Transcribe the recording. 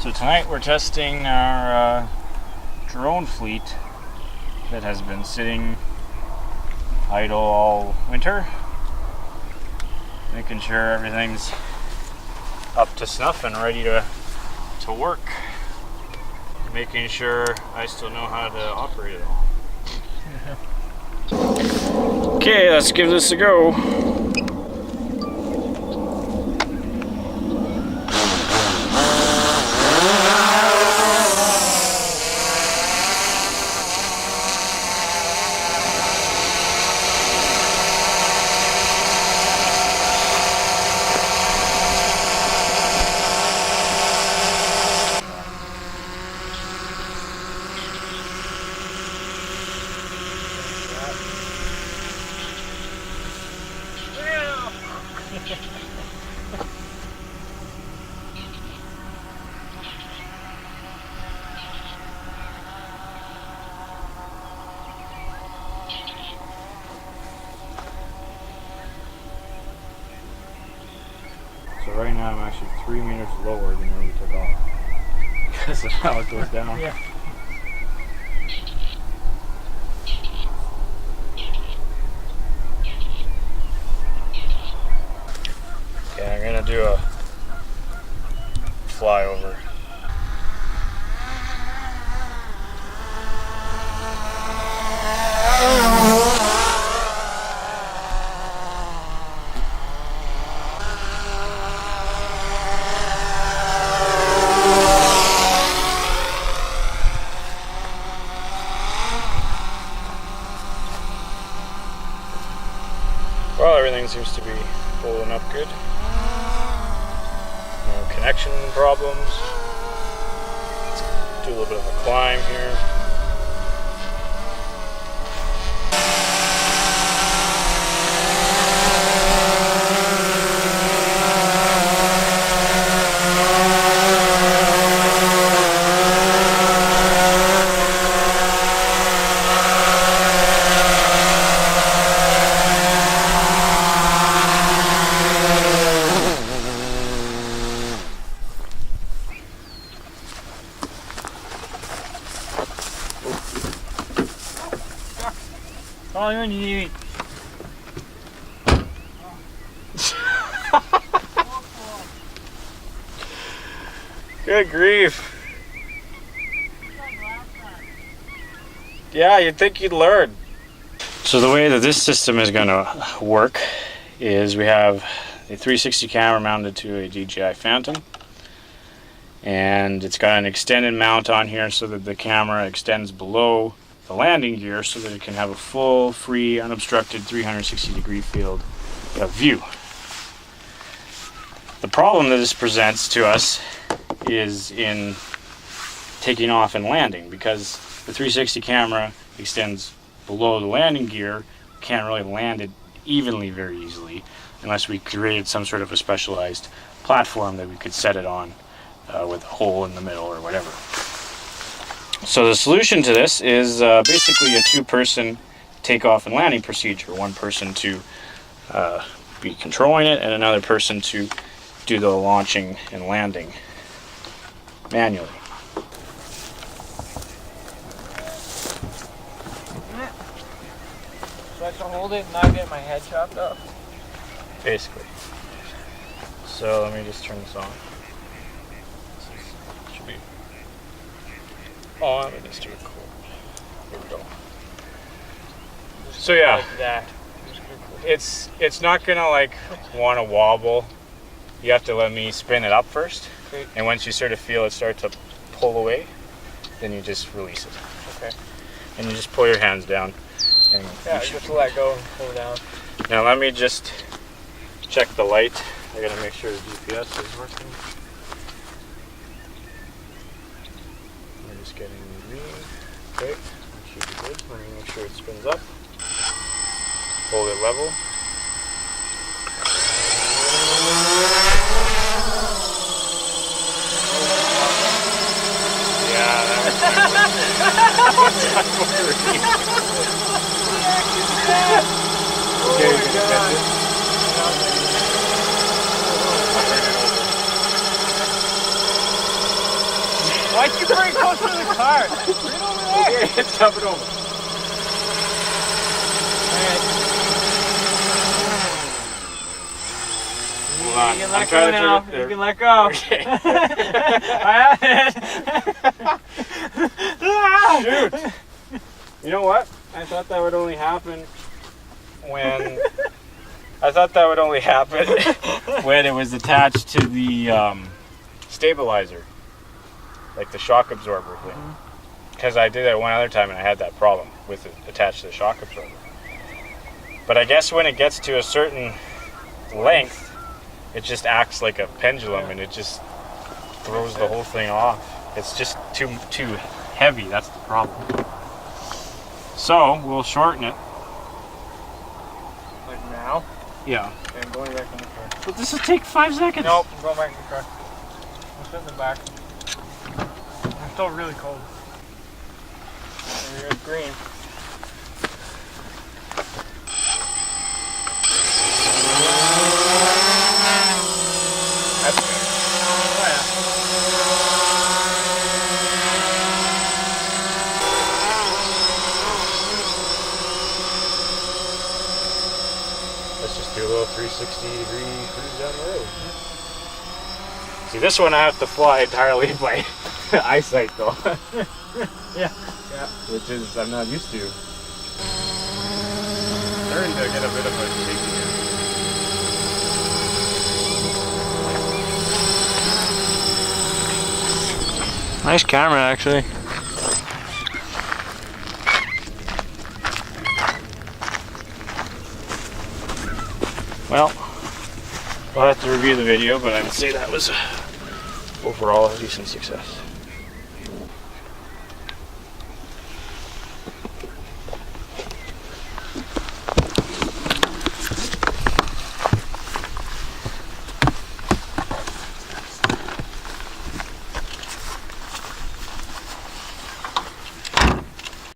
So tonight we're testing our drone fleet that has been sitting idle all winter, making sure everything's up to snuff and ready to work, making sure I still know how to operate it all. Okay, let's give this a go. So right now I'm actually 3 meters lower than where we took off because of how it goes down. Yeah. Okay, I'm gonna do a flyover. Well, everything seems to be holding up good. No connection problems. Let's do a little bit of a climb here. All you need. Good grief. Yeah, you'd think you'd learn. So the way that this system is going to work is we have a 360 camera mounted to a DJI Phantom, and it's got an extended mount on here so that the camera extends below the landing gear so that it can have a full, free, unobstructed 360-degree field of view. The problem that this presents to us is in taking off and landing, because the 360 camera extends below the landing gear. We can't really land it evenly very easily unless we created some sort of a specialized platform that we could set it on with a hole in the middle or whatever. So the solution to this is basically a two-person takeoff and landing procedure. One person to be controlling it and another person to do the launching and landing manually. So I can hold it and not get my head chopped off? Basically. So let me just turn this on. Should be on. It needs to record. Here we go. So yeah, Like that. it's not gonna like want to wobble. You have to let me spin it up first, Okay. and once you sort of feel it start to pull away, then you just release it. Okay. And you just pull your hands down. And Yeah, just let go and pull down. now let me just check the light. I gotta make sure the GPS is working. We're just getting green. Okay, that should be good. Let me make sure it spins up. Hold it level. Yeah, Okay, we can catch it. Why'd you bring it closer to the car? Bring it over there. Okay, tap it over. Hold on. You can I'm let trying go to turn now. it there. You can let go. Okay. I have it. Shoot. You know what? I thought that would only happen when when it was attached to the stabilizer, like the shock absorber thing. Because I did it one other time and I had that problem with it attached to the shock absorber. But I guess when it gets to a certain length, it just acts like a pendulum and it just throws the whole thing off. It's just too heavy. That's the problem. So we'll shorten it. Like now? Yeah. Okay, I'm going back in the car. But this will take 5 seconds. Nope, I'm going back in the car. I'm sitting in the back. I'm still really cold. There's green. That's good. Oh yeah. Let's just do a little 360-degree cruise down the road. See, this one I have to fly entirely by eyesight, though. Yeah. Which is I'm not used to. Starting to get a bit of a shaky here. Nice camera, actually. Well, we'll have to review the video, but I would say that was overall a decent success.